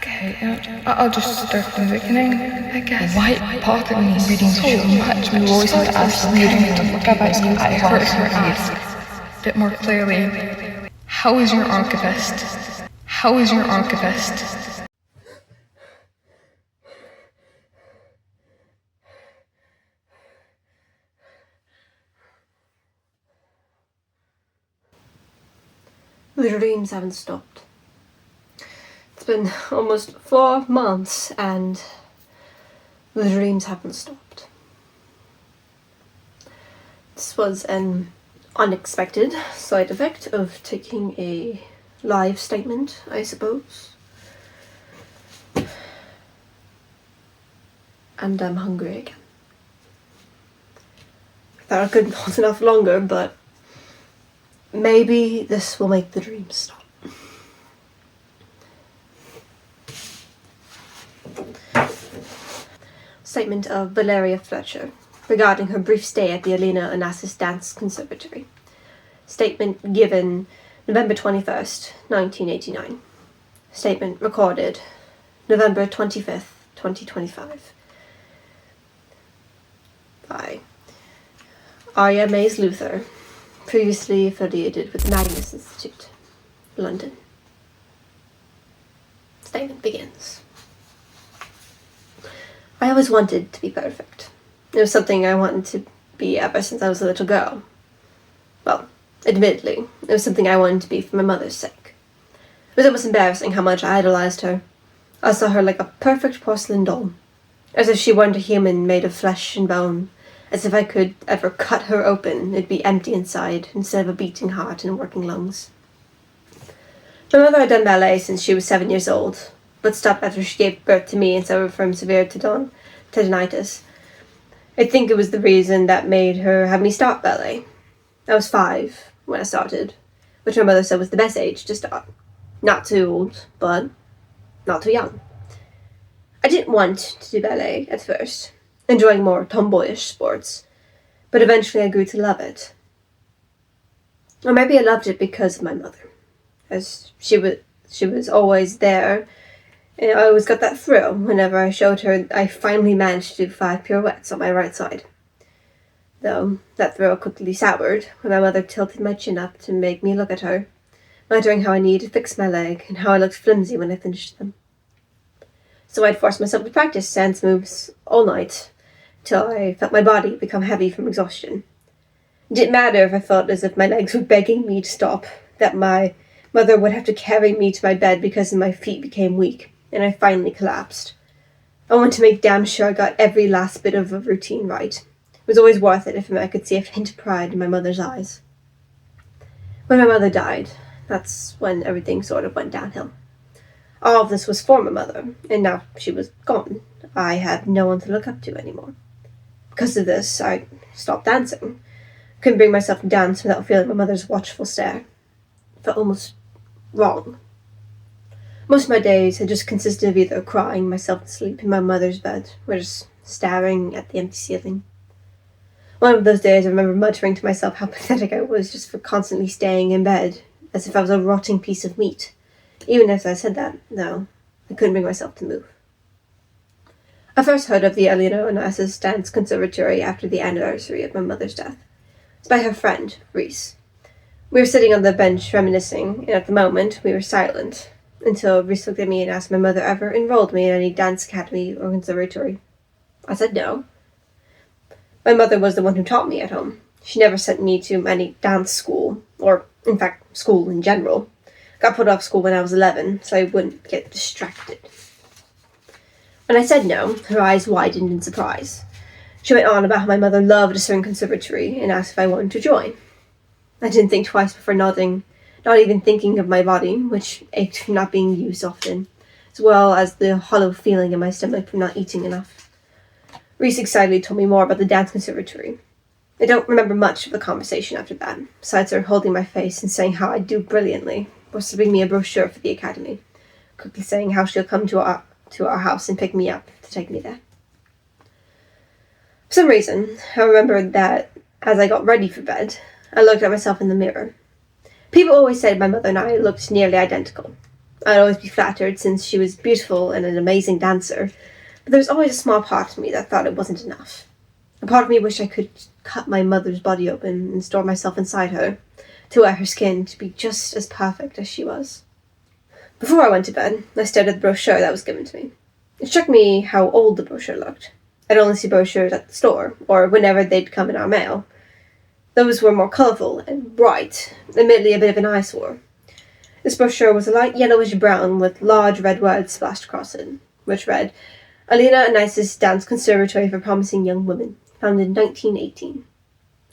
Okay, I'll just start from the beginning, I guess. Why bothering me reading so much? We always have to ask reading I heard her ask a bit more clearly. How is your archivist? How is your archivist? The dreams haven't stopped. It's been almost 4 months and the dreams haven't stopped. This was an unexpected side effect of taking a live statement, I suppose. And I'm hungry again. Thought I couldn't hold enough longer, but maybe this will make the dreams stop. Statement of Valeria Fletcher regarding her brief stay at the Alina Onassis Dance Conservatory. Statement given November 21st, 1989. Statement recorded November 25th, 2025. By Aria Mays Luther, previously affiliated with the Magnus Institute, London. Statement begins. I always wanted to be perfect. It was something I wanted to be ever since I was a little girl. Well, admittedly, it was something I wanted to be for my mother's sake. It was almost embarrassing how much I idolized her. I saw her like a perfect porcelain doll, as if she weren't a human made of flesh and bone, as if I could ever cut her open, it'd be empty inside, instead of a beating heart and working lungs. My mother had done ballet since she was 7 years old, but stopped after she gave birth to me and suffered from severe tendinitis. I think it was the reason that made her have me start ballet. I was 5 when I started, which my mother said was the best age to start. Not too old, but not too young. I didn't want to do ballet at first, enjoying more tomboyish sports, but eventually I grew to love it. Or maybe I loved it because of my mother, as she was always there. And I always got that thrill whenever I showed her I finally managed to do 5 pirouettes on my right side. Though that thrill quickly soured when my mother tilted my chin up to make me look at her, muttering how I needed to fix my leg and how I looked flimsy when I finished them. So I'd force myself to practice dance moves all night, till I felt my body become heavy from exhaustion. It didn't matter if I felt as if my legs were begging me to stop, that my mother would have to carry me to my bed because my feet became weak, and I finally collapsed. I wanted to make damn sure I got every last bit of a routine right. It was always worth it if I could see a hint of pride in my mother's eyes. When my mother died, that's when everything sort of went downhill. All of this was for my mother, and now she was gone. I had no one to look up to anymore. Because of this, I stopped dancing. Couldn't bring myself to dance without feeling my mother's watchful stare. It felt almost wrong. Most of my days had just consisted of either crying myself to sleep in my mother's bed, or just staring at the empty ceiling. One of those days I remember muttering to myself how pathetic I was just for constantly staying in bed, as if I was a rotting piece of meat. Even as I said that, though, I couldn't bring myself to move. I first heard of the Alina Onassis Dance Conservatory after the anniversary of my mother's death. It's by her friend, Reese. We were sitting on the bench reminiscing, and at the moment we were silent, until Reese looked at me and asked my mother ever enrolled me in any dance academy or conservatory. I said no. My mother was the one who taught me at home. She never sent me to any dance school, or, in fact, school in general. Got put off school when I was 11, so I wouldn't get distracted. When I said no, her eyes widened in surprise. She went on about how my mother loved a certain conservatory and asked if I wanted to join. I didn't think twice before nodding, not even thinking of my body, which ached from not being used often, as well as the hollow feeling in my stomach from not eating enough. Reese excitedly told me more about the dance conservatory. I don't remember much of the conversation after that, besides her holding my face and saying how I'd do brilliantly, or slipping me a brochure for the academy, quickly saying how she'll come to our house and pick me up to take me there. For some reason, I remembered that as I got ready for bed, I looked at myself in the mirror. People always said my mother and I looked nearly identical. I'd always be flattered since she was beautiful and an amazing dancer, but there was always a small part of me that thought it wasn't enough. A part of me wished I could cut my mother's body open and store myself inside her, to wear her skin to be just as perfect as she was. Before I went to bed, I stared at the brochure that was given to me. It struck me how old the brochure looked. I'd only see brochures at the store, or whenever they'd come in our mail. Those were more colourful and bright, admittedly a bit of an eyesore. This brochure was a light yellowish brown with large red words splashed across it, which read, Alina Anisis Dance Conservatory for Promising Young Women, founded in 1918.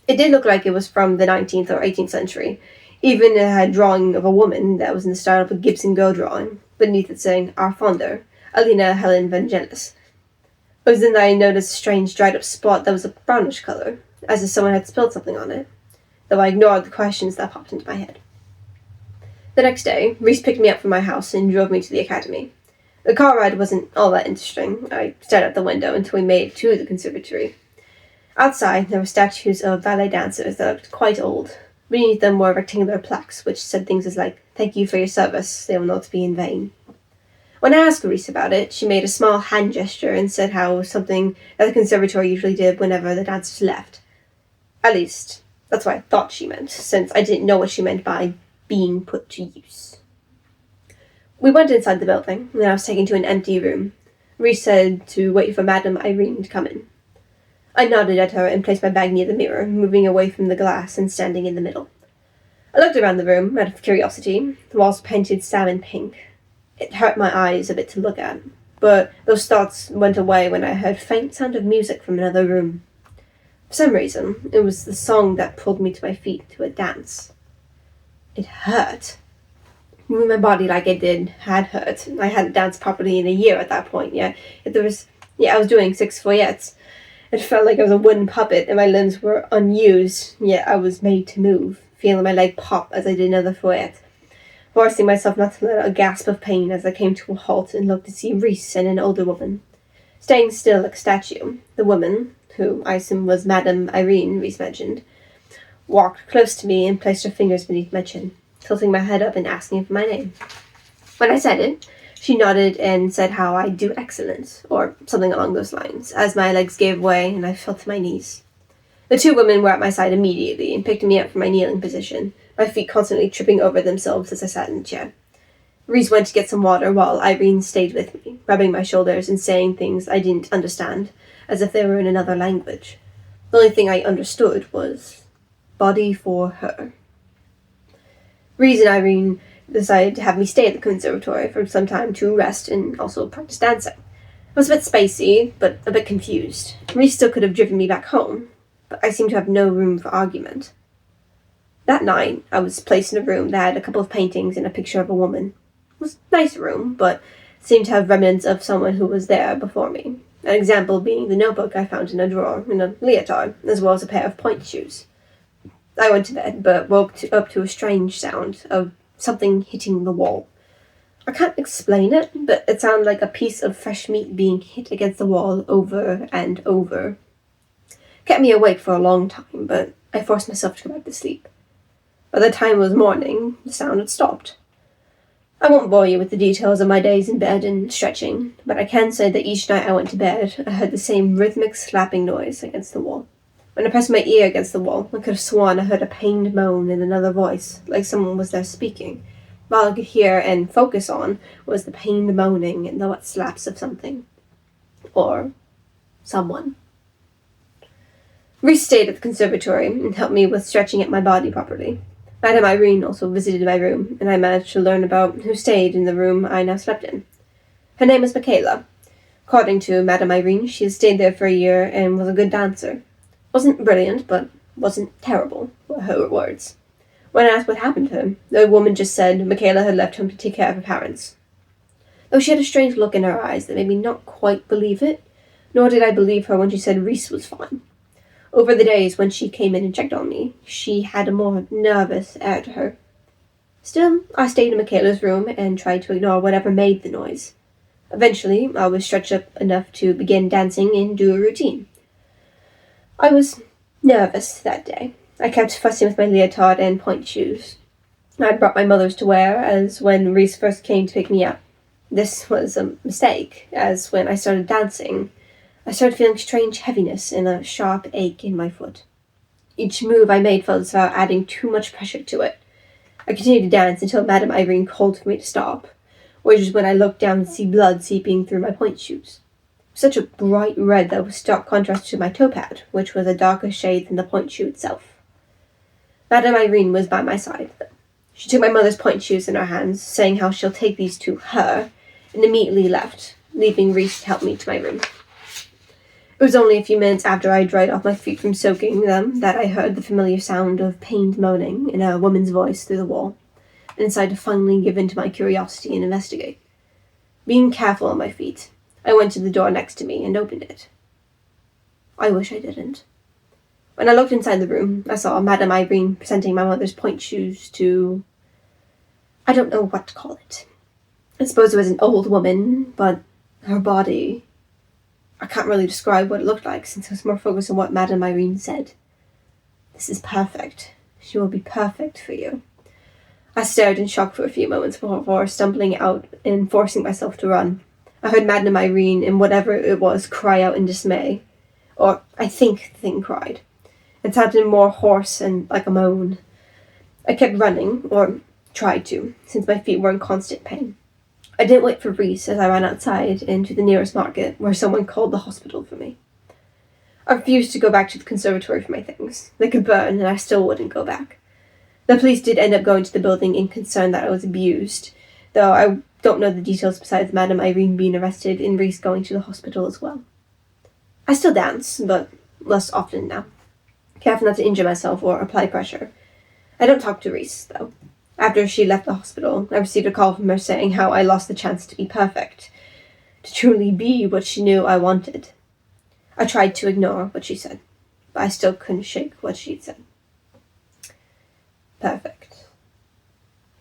It did look like it was from the 19th or 18th century. Even it had a drawing of a woman that was in the style of a Gibson Go drawing, beneath it saying, Our founder, Alina Helen Vangelis. It was then that I noticed a strange dried-up spot that was a brownish colour, as if someone had spilled something on it, though I ignored the questions that popped into my head. The next day, Reese picked me up from my house and drove me to the academy. The car ride wasn't all that interesting. I stared out the window until we made it to the conservatory. Outside, there were statues of ballet dancers that looked quite old. Beneath them were rectangular plaques, which said things as like, Thank you for your service, they will not be in vain. When I asked Reese about it, she made a small hand gesture and said how it was something that the conservatory usually did whenever the dancers left. At least, that's what I thought she meant, since I didn't know what she meant by being put to use. We went inside the building, and I was taken to an empty room. Reese said to wait for Madame Irene to come in. I nodded at her and placed my bag near the mirror, moving away from the glass and standing in the middle. I looked around the room, out of curiosity. The walls were painted salmon pink. It hurt my eyes a bit to look at, but those thoughts went away when I heard faint sound of music from another room. For some reason, it was the song that pulled me to my feet to a dance. It hurt. Moving my body like it did had hurt. I hadn't danced properly in a year at that point, I was doing 6 foyettes. It felt like I was a wooden puppet and my limbs were unused, yet I was made to move, feeling my leg pop as I did another foyette, forcing myself not to let out a gasp of pain as I came to a halt and looked to see Reese and an older woman. Staying still like a statue, the woman, who I assume was Madame Irene, Reese mentioned, walked close to me and placed her fingers beneath my chin, tilting my head up and asking for my name. When I said it, she nodded and said how I do excellent, or something along those lines, as my legs gave way and I fell to my knees. The 2 women were at my side immediately and picked me up from my kneeling position, my feet constantly tripping over themselves as I sat in the chair. Reese went to get some water while Irene stayed with me, rubbing my shoulders and saying things I didn't understand, as if they were in another language. The only thing I understood was body for her. Reese and Irene decided to have me stay at the conservatory for some time to rest and also practice dancing. I was a bit spacey, but a bit confused. Reese still could have driven me back home, but I seemed to have no room for argument. That night, I was placed in a room that had a couple of paintings and a picture of a woman. It was a nice room, but seemed to have remnants of someone who was there before me. An example being the notebook I found in a drawer in a leotard, as well as a pair of Pointe shoes. I went to bed, but woke up to a strange sound of something hitting the wall. I can't explain it, but it sounded like a piece of fresh meat being hit against the wall over and over. It kept me awake for a long time, but I forced myself to go back to sleep. By the time it was morning, the sound had stopped. I won't bore you with the details of my days in bed and stretching, but I can say that each night I went to bed, I heard the same rhythmic slapping noise against the wall. When I pressed my ear against the wall, I could have sworn I heard a pained moan in another voice, like someone was there speaking. All I could hear and focus on was the pained moaning and the wet slaps of something. Or someone. Reese stayed at the conservatory and helped me with stretching out my body properly. Madame Irene also visited my room, and I managed to learn about who stayed in the room I now slept in. Her name was Michaela. According to Madame Irene, she had stayed there for a year and was a good dancer. Wasn't brilliant, but wasn't terrible, were her words. When I asked what happened to her, the woman just said Michaela had left home to take care of her parents. Though she had a strange look in her eyes that made me not quite believe it, nor did I believe her when she said Reese was fine. Over the days when she came in and checked on me, she had a more nervous air to her. Still, I stayed in Michaela's room and tried to ignore whatever made the noise. Eventually, I was stretched up enough to begin dancing and do a routine. I was nervous that day. I kept fussing with my leotard and Pointe shoes. I'd brought my mother's to wear, as when Reese first came to pick me up. This was a mistake, as when I started dancing, I started feeling strange heaviness and a sharp ache in my foot. Each move I made felt as though adding too much pressure to it. I continued to dance until Madame Irene called for me to stop, which is when I looked down and see blood seeping through my pointe shoes. Such a bright red that was stark contrast to my toe pad, which was a darker shade than the pointe shoe itself. Madame Irene was by my side, though. She took my mother's pointe shoes in her hands, saying how she'll take these to her, and immediately left, leaving Reese to help me to my room. It was only a few minutes after I dried off my feet from soaking them that I heard the familiar sound of pained moaning in a woman's voice through the wall, and decided to finally give in to my curiosity and investigate. Being careful on my feet, I went to the door next to me and opened it. I wish I didn't. When I looked inside the room, I saw Madame Irene presenting my mother's pointe shoes to... I don't know what to call it. I suppose it was an old woman, but her body... I can't really describe what it looked like, since I was more focused on what Madame Irene said. This is perfect. She will be perfect for you. I stared in shock for a few moments before stumbling out and forcing myself to run. I heard Madame Irene and whatever it was cry out in dismay. Or I think the thing cried. It sounded more hoarse and like a moan. I kept running, or tried to, since my feet were in constant pain. I didn't wait for Reese as I ran outside into the nearest market, where someone called the hospital for me. I refused to go back to the conservatory for my things. They could burn, and I still wouldn't go back. The police did end up going to the building in concern that I was abused, though I don't know the details besides Madame Irene being arrested and Reese going to the hospital as well. I still dance, but less often now. Careful not to injure myself or apply pressure. I don't talk to Reese, though. After she left the hospital, I received a call from her saying how I lost the chance to be perfect, to truly be what she knew I wanted. I tried to ignore what she said, but I still couldn't shake what she'd said. Perfect.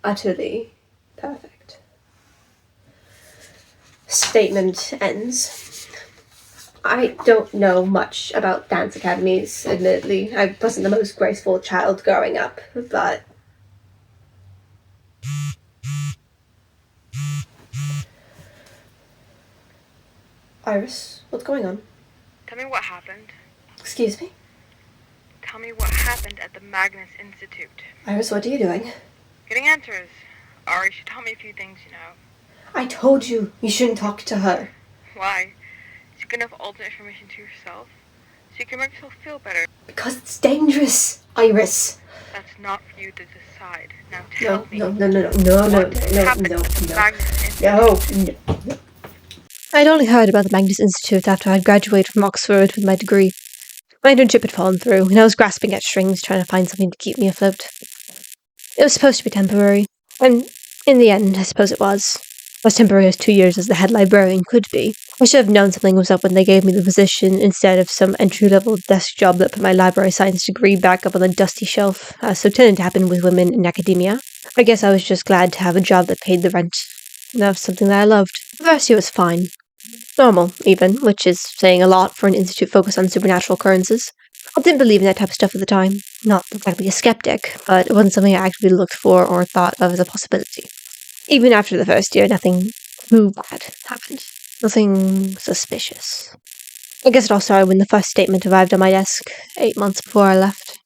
Utterly perfect. Statement ends. I don't know much about dance academies, admittedly. I wasn't the most graceful child growing up, but... Iris, what's going on? Tell me what happened. Excuse me? Tell me what happened at the Magnus Institute. Iris, what are you doing? Getting answers. Aria should tell me a few things, you know. I told you, you shouldn't talk to her. Why? She's gonna have all the information to herself, so you can make yourself feel better. Because it's dangerous, Iris. That's not for you to decide. Now tell me. No. I'd only heard about the Magnus Institute after I'd graduated from Oxford with my degree. My internship had fallen through, and I was grasping at strings trying to find something to keep me afloat. It was supposed to be temporary, and in the end, I suppose it was. As temporary as 2 years as the head librarian could be. I should have known something was up when they gave me the position instead of some entry-level desk job that put my library science degree back up on the dusty shelf, as so tended to happen with women in academia. I guess I was just glad to have a job that paid the rent. And that was something that I loved. The first year was fine. Normal, even, which is saying a lot for an institute focused on supernatural occurrences. I didn't believe in that type of stuff at the time. Not exactly a skeptic, but it wasn't something I actively looked for or thought of as a possibility. Even after the first year, nothing too bad happened. Nothing suspicious. I guess it all started when the first statement arrived on my desk, 8 months before I left.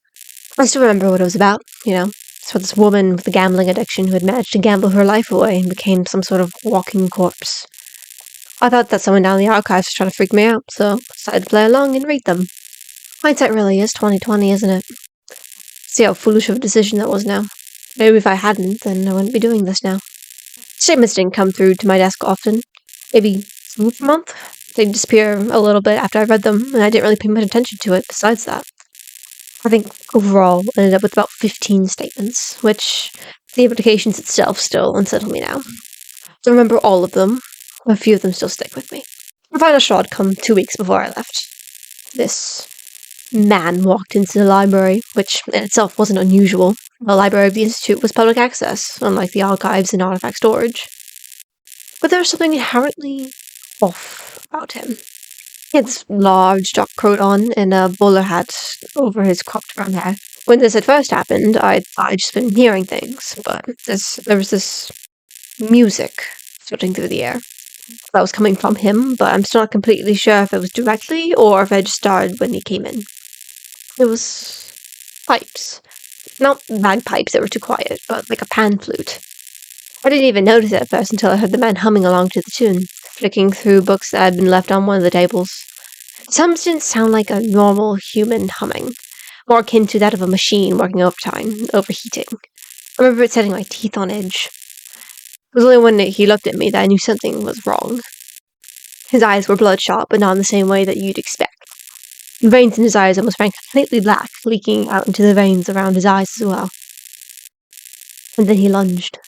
I still remember what it was about, you know. It's for this woman with a gambling addiction who had managed to gamble her life away and became some sort of walking corpse. I thought that someone down in the archives was trying to freak me out, so I decided to play along and read them. Hindsight really is 20/20, isn't it? See how foolish of a decision that was now. Maybe if I hadn't, then I wouldn't be doing this now. Statements didn't come through to my desk often. Maybe once a month. They'd disappear a little bit after I read them, and I didn't really pay much attention to it besides that. I think overall I ended up with about 15 statements, which the implications itself still unsettle me now. I remember all of them. A few of them still stick with me. The final straw had come 2 weeks before I left. This man walked into the library, which in itself wasn't unusual. The library of the Institute was public access, unlike the archives and artifact storage. But there was something inherently off about him. He had this large dark coat on and a bowler hat over his cropped brown hair. When this had first happened, I thought I'd just been hearing things, but there was this music floating through the air. That was coming from him, but I'm still not completely sure if it was directly or if it just started when he came in. It was pipes. Not bagpipes that were too quiet, but like a pan flute. I didn't even notice it at first until I heard the man humming along to the tune, flicking through books that had been left on one of the tables. Some didn't sound like a normal human humming, more akin to that of a machine working overtime, overheating. I remember it setting my teeth on edge. It was only when he looked at me that I knew something was wrong. His eyes were bloodshot, but not in the same way that you'd expect. The veins in his eyes almost ran completely black, leaking out into the veins around his eyes as well. And then he lunged.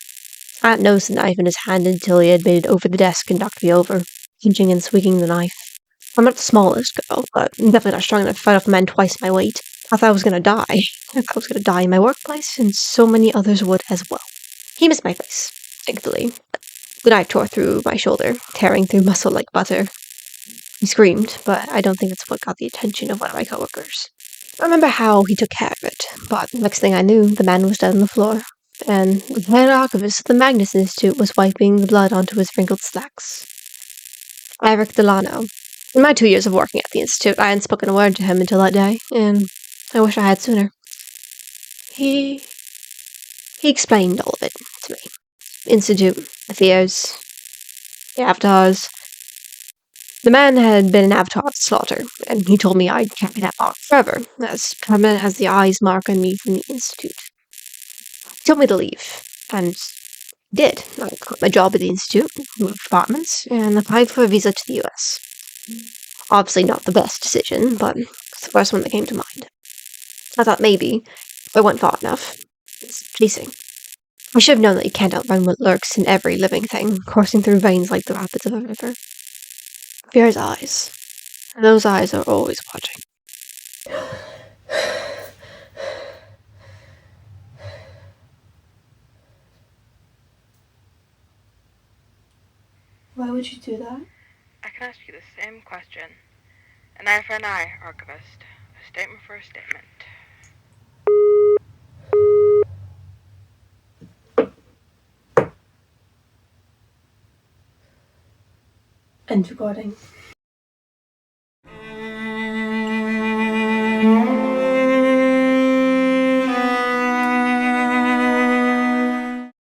I hadn't noticed the knife in his hand until he had made it over the desk and knocked me over, pinching and swinging the knife. I'm not the smallest girl, but I'm definitely not strong enough to fight off a man twice my weight. I thought I was going to die. I thought I was going to die in my workplace, and so many others would as well. He missed my face, thankfully. The knife tore through my shoulder, tearing through muscle like butter. He screamed, but I don't think it's what got the attention of one of my coworkers. I remember how he took care of it, but next thing I knew, the man was dead on the floor, and the head archivist of the Magnus Institute was wiping the blood onto his wrinkled slacks. Eric Delano. In my 2 years of working at the Institute, I hadn't spoken a word to him until that day, and I wish I had sooner. He explained all of it to me. Institute, the fears, the avatars. The man had been an avatar of slaughter, and he told me I'd carry that mark forever, as permanent as the eyes mark on me from the Institute. He told me to leave, and did. I quit my job at the Institute, moved apartments, and applied for a visa to the US. Obviously not the best decision, but it's the first one that came to mind. I thought maybe, if I went far enough, it's chasing. I should have known that you can't outrun what lurks in every living thing, coursing through veins like the rapids of a river. Fear's eyes. And those eyes are always watching. Why would you do that? I can ask you the same question. An eye for an eye, archivist. A statement for a statement. End recording.